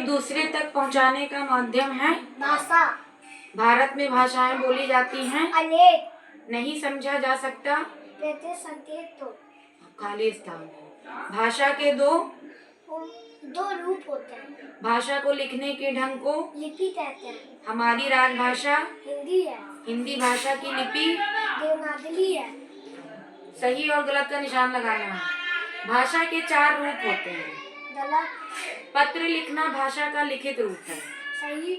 दूसरे तक पहुंचाने का माध्यम है भाषा। भारत में भाषाएं बोली जाती हैं अनेक। नहीं समझा जा सकता रहते संकेत तो खाली स्थान। भाषा के दो रूप होते हैं। भाषा को लिखने के ढंग को लिपि कहते हैं। हमारी राजभाषा हिंदी है। हिंदी भाषा की लिपि देवनागरी है। सही और गलत का निशान लगाना है। भाषा के 4 रूप होते हैं। गलत। पत्र लिखना भाषा का लिखित रूप है। सही।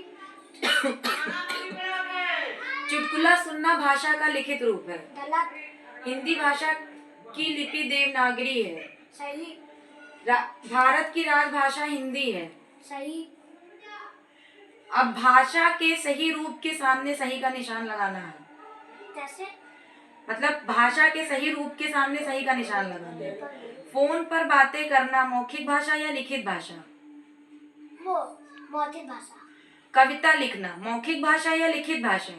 चुटकुला सुनना भाषा का लिखित रूप है। गलत। हिंदी भाषा की लिपि देवनागरी है। सही। भारत की राजभाषा हिंदी है। सही। अब भाषा के सही रूप के सामने सही का निशान लगाना है। कैसे? मतलब भाषा के सही रूप के सामने सही का निशान लगाना है। फोन पर बातें करना मौखिक भाषा या लिखित भाषा? वो मौखिक भाषा। कविता लिखना मौखिक भाषा या लिखित भाषा?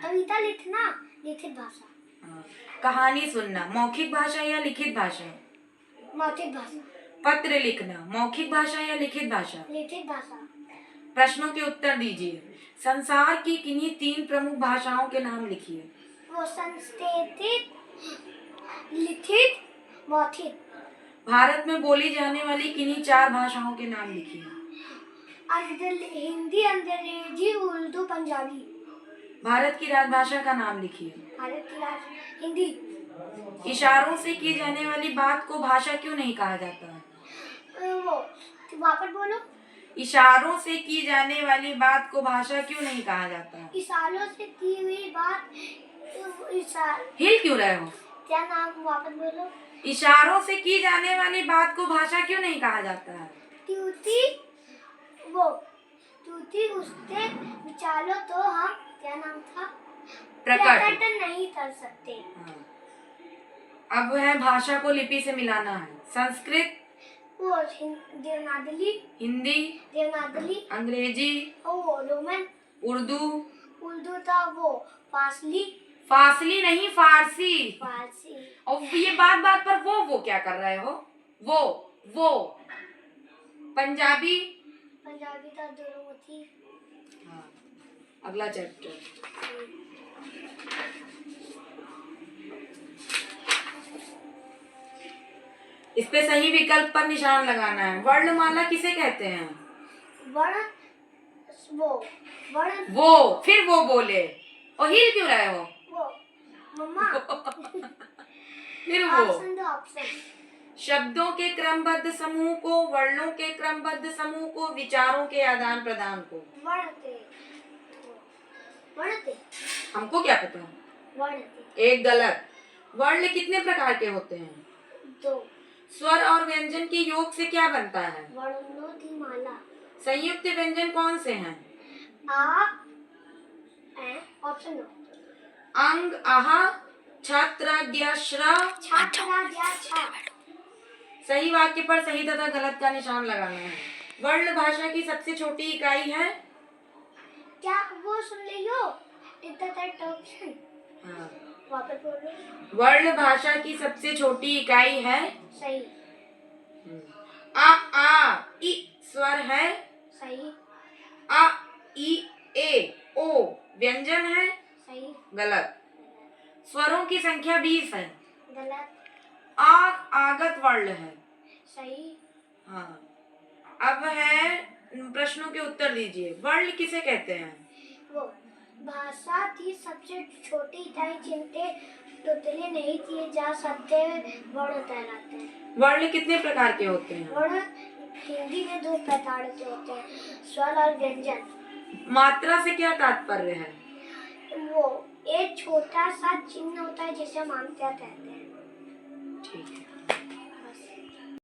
कविता लिखना लिखित भाषा। कहानी सुनना मौखिक भाषा या लिखित भाषा? मौखिक भाषा। पत्र लिखना मौखिक भाषा या लिखित भाषा? लिखित भाषा। प्रश्नों के उत्तर दीजिए। संसार की किन्हीं 3 प्रमुख भाषाओं के नाम लिखिए। वो संस्कृत, लिखित, मौखिक। भारत में बोली जाने वाली किन्हीं 4 भाषाओं के नाम लिखिए। हिंदी, अंग्रेजी, उर्दू, पंजाबी। भारत की राजभाषा का नाम लिखिए। भारत की हिंदी। इशारों से की जाने वाली बात को भाषा क्यों नहीं कहा जाता है? वो वापस बोलो। इशारों से की जाने वाली बात को भाषा क्यों नहीं कहा जाता है? इशारों से की हुई बात हिल क्यों रहे हो? क्या नाम वापस बोलो। इशारों से की जाने वाली बात को भाषा क्यों नहीं कहा जाता है? त्रुटि उससे विचारो तो हम क्या नाम था प्रकट नहीं कर सकते। अब है भाषा को लिपि से मिलाना है। संस्कृत वो देवनागरी। हिंदी देवनागरी। अंग्रेजी वो रोमन। उर्दू था वो फारसी। फासली नहीं फारसी। फारसी। और ये बात पर वो क्या कर रहे हो? वो पंजाबी था दुर्मुखी। हाँ, अगला चैप्टर। इस पे सही विकल्प पर निशान लगाना है। वर्णमाला किसे कहते हैं? वो फिर वो बोले और हिल क्यों रहे हो? मम्मा। फिर वो ऑप्शन। शब्दों के क्रमबद्ध समूह को, वर्णों के क्रमबद्ध समूह को, विचारों के आदान प्रदान को। वर्णते। हमको क्या पता? वर्णते। एक गलत। वर्ण कितने प्रकार के होते हैं? 2। स्वर और व्यंजन के योग से क्या बनता है? वर्णों की माला। संयुक्त व्यंजन कौन से हैं? ऑप्शन दो। अंग, आहा, छात्र, ज्ञाश्रा। सही वाक्य पर सही तथा गलत का निशान लगाना है। वर्ण भाषा की सबसे छोटी इकाई है? क्या वो सुन रही हो? ऑप्शन। हाँ। वापस बोलो। वर्ण भाषा की सबसे छोटी इकाई है? सही। आ इ स्वर है? सही। आ इ ए ओ व्यंजन है? सही। गलत। स्वरों की संख्या 20 है? गलत। आगत वर्ण है? सही। हाँ। अब है प्रश्नों के उत्तर दीजिए। वर्ण किसे कहते हैं? वो भाषा की सबसे छोटी इकाई जिनके टुकड़े नहीं किए जा सकते वर्ण कहलाते हैं। वर्ण कितने प्रकार के होते हैं? वर्ण हिंदी में 2 प्रकार के होते हैं, स्वर और व्यंजन। मात्रा से क्या तात्पर्य है? वो एक छोटा सा चिन्ह होता है जिसे हम अंत्य कहते हैं। ठीक है।